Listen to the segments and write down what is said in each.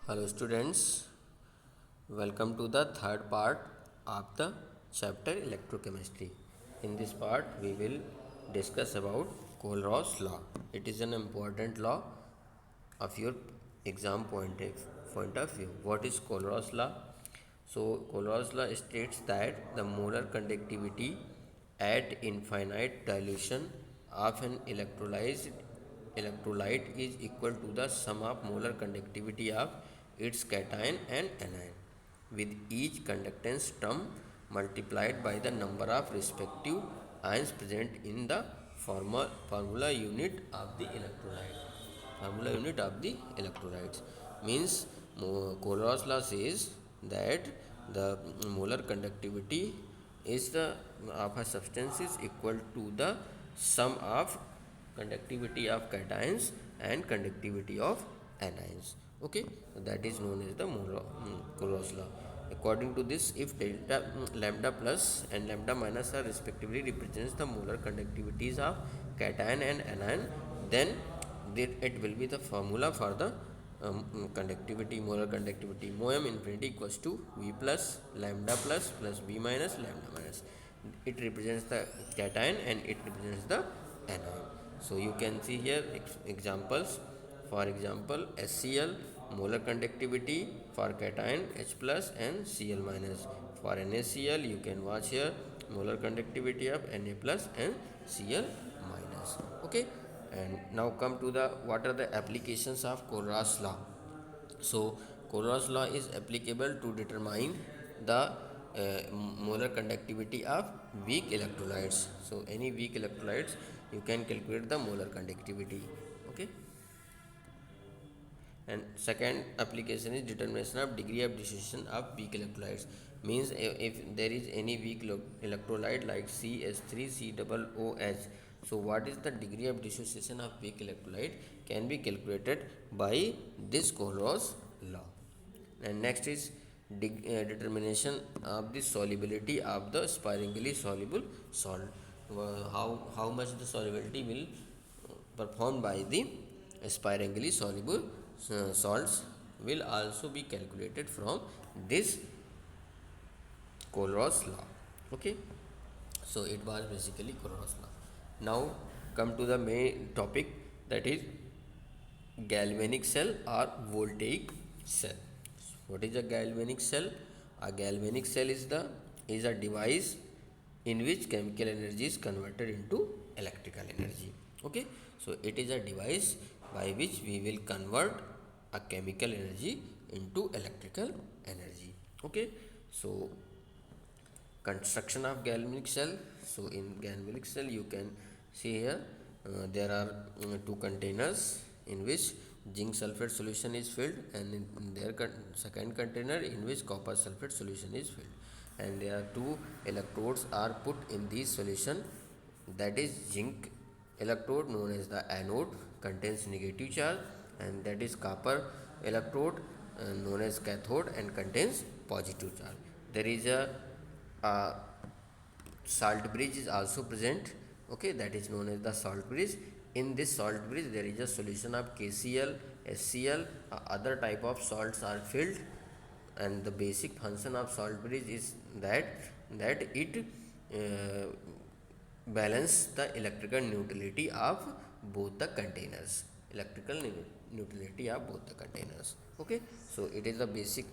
Hello students, welcome to the third part of the chapter Electrochemistry. In this part we will discuss about Kohlrausch's law. It is an important law of your exam point of view. What is Kohlrausch's law? So Kohlrausch's law states that the molar conductivity at infinite dilution of an electrolyte is equal to the sum of molar conductivity of its cation and anion, with each conductance term multiplied by the number of respective ions present in the formula unit of the electrolyte. Formula unit of the electrolytes means Kohlrausch's law says that the molar conductivity is the of a substance is equal to the sum of conductivity of cations and conductivity of anions. Okay, so that is known as the Kohlrausch's law. According to this, if delta lambda plus and lambda minus are respectively represents the molar conductivities of cation and anion, then it will be the formula for the conductivity, molar conductivity. Moem infinity equals to V plus plus B minus lambda minus. It represents the cation and it represents the anion. So you can see here examples. For example, HCl molar conductivity for cation H plus and Cl minus. For NaCl you can watch here molar conductivity of Na plus and Cl minus. Okay, and now come to the what are the applications of Kohlrausch's law. So Kohlrausch's law is applicable to determine the molar conductivity of weak electrolytes. So any weak electrolytes you can calculate the molar conductivity. Okay, and second application is determination of degree of dissociation of weak electrolytes. Means if there is any weak electrolyte like CH3COOH, so what is the degree of dissociation of weak electrolyte can be calculated by this Kohlrausch's law. And next is determination of the solubility of the sparingly soluble salt. How much the solubility will performed by the sparingly soluble salts will also be calculated from this Kohlrausch's law. Okay, so it was basically Kohlrausch's law. Now come to the main topic, that is galvanic cell or voltaic cell. What is a galvanic cell? A galvanic cell is a device in which chemical energy is converted into electrical energy. Okay, so it is a device by which we will convert a chemical energy into electrical energy. Okay, so construction of galvanic cell. So in galvanic cell you can see here there are two containers in which zinc sulfate solution is filled, and in their second container in which copper sulfate solution is filled, and there are two electrodes are put in this solution. That is zinc electrode known as the anode, contains negative charge, and that is copper electrode known as cathode and contains positive charge. There is a salt bridge is also present. Okay, that is known as the salt bridge. In this salt bridge there is a solution of KCl, HCl, other type of salts are filled, and the basic function of salt bridge is that it balance the electrical neutrality of both the containers, neutrality of both the containers. Okay, so it is the basic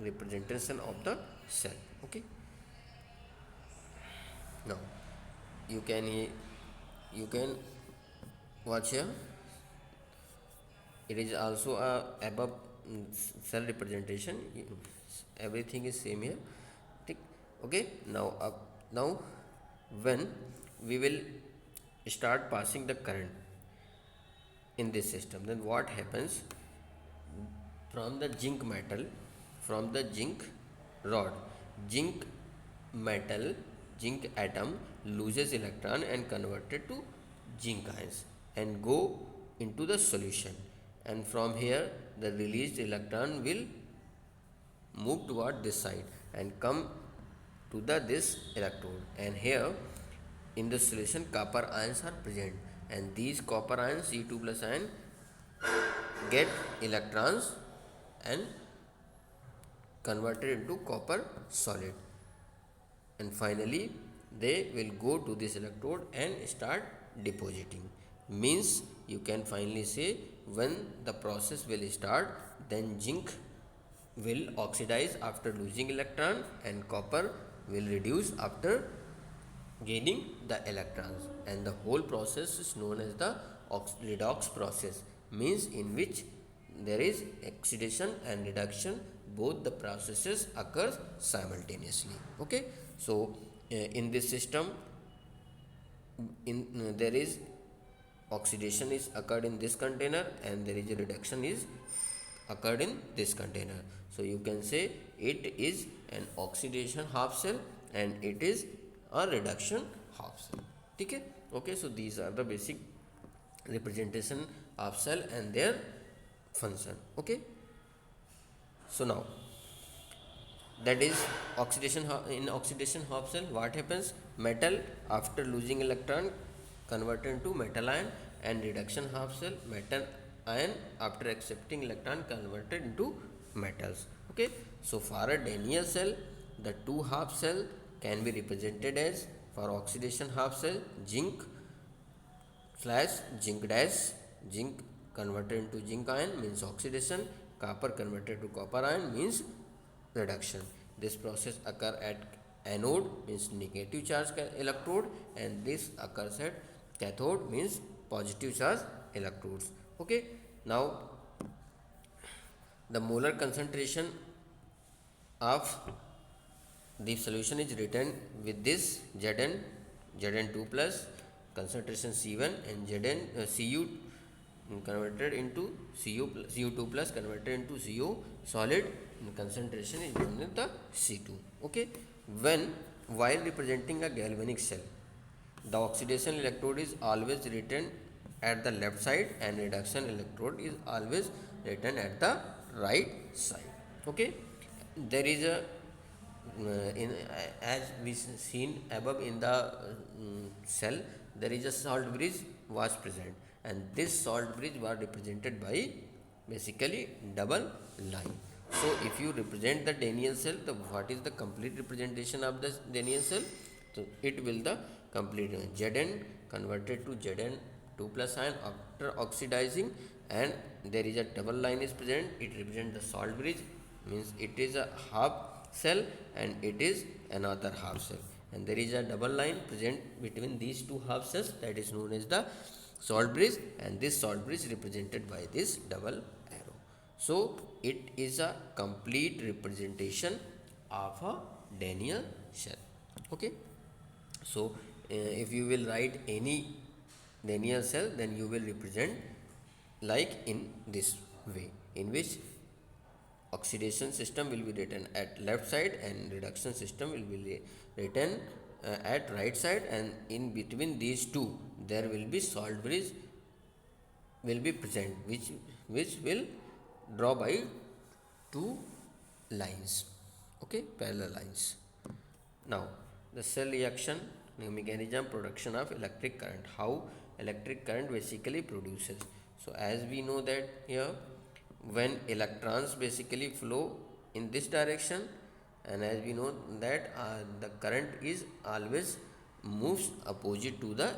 representation of the cell. Okay, now you can watch here. It is also a above cell representation. Everything is same here. Okay, now when we will start passing the current in this system, then what happens? From the zinc metal, from the zinc rod, zinc metal, zinc atom loses electron and converted to zinc ions and go into the solution, and from here the released electron will move toward this side and come to the this electrode, and here in the solution copper ions are present, and these copper ions C2 plus ion get electrons and converted into copper solid, and finally they will go to this electrode and start depositing. Means you can finally say when the process will start, then zinc will oxidize after losing electron and copper will reduce after gaining the electrons, and the whole process is known as the redox process, means in which there is oxidation and reduction, both the processes occurs simultaneously. Okay, so in this system, there is oxidation is occurred in this container and there is a reduction is occurred in this container. So you can say it is an oxidation half cell and it is a reduction half cell. Okay, okay, so these are the basic representation of cell and their function. Okay, so now that is oxidation. In oxidation half cell, what happens? Metal after losing electron converted into metal ion, and reduction half cell, metal ion after accepting electron converted into metals. Okay, so for a Daniell cell, the two half cell can be represented as, for oxidation half cell, zinc slash zinc dash, zinc converted into zinc ion means oxidation, copper converted to copper ion means reduction. This process occur at anode means negative charge electrode, and this occurs at cathode means positive charge electrodes. Okay, now the molar concentration of the solution is written with this Zn2 plus concentration C1 and Cu converted into Cu2 plus converted into Co solid, and concentration is known as the C2. Okay, while representing a galvanic cell, the oxidation electrode is always written at the left side and reduction electrode is always written at the right side. Okay, there is a as we seen above in the cell, there is a salt bridge was present, and this salt bridge was represented by basically double line. So if you represent the Daniell cell, what is the complete representation of the Daniell cell? So it will the complete Zn converted to Zn2 plus ion after oxidizing, and there is a double line is present. It represents the salt bridge, means it is a half cell and it is another half cell, and there is a double line present between these two half cells, that is known as the salt bridge, and this salt bridge represented by this double arrow. So it is a complete representation of a Daniell cell. Okay, so if you will write any Daniell cell, then you will represent like in this way, in which oxidation system will be written at left side and reduction system will be written at right side, and in between these two there will be salt bridge will be present, which will draw by two lines. Okay, parallel lines. Now the cell reaction mechanism, production of electric current, how electric current basically produces. So as we know that here, when electrons basically flow in this direction, and as we know that the current is always moves opposite to the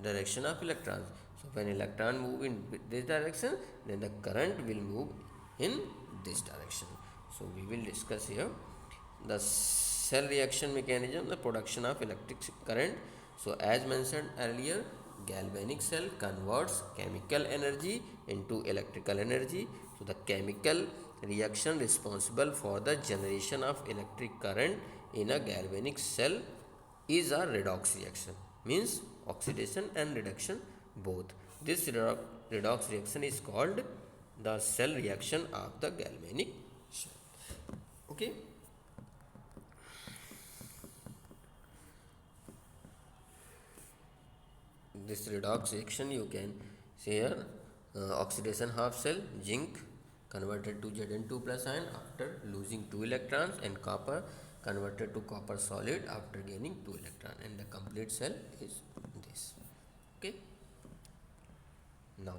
direction of electrons. So when electron move in this direction, then the current will move in this direction. So we will discuss here the cell reaction mechanism, the production of electric current. So as mentioned earlier, galvanic cell converts chemical energy into electrical energy. So the chemical reaction responsible for the generation of electric current in a galvanic cell is a redox reaction, means oxidation and reduction both. This redox reaction is called the cell reaction of the galvanic cell. Okay, this redox reaction you can say here, oxidation half cell, zinc converted to Zn2 plus ion after losing 2 electrons, and copper converted to copper solid after gaining 2 electrons, and the complete cell is this. Okay, now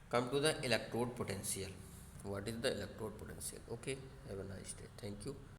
come to the electrode potential. what is the electrode potential. Okay, have a nice day. Thank you.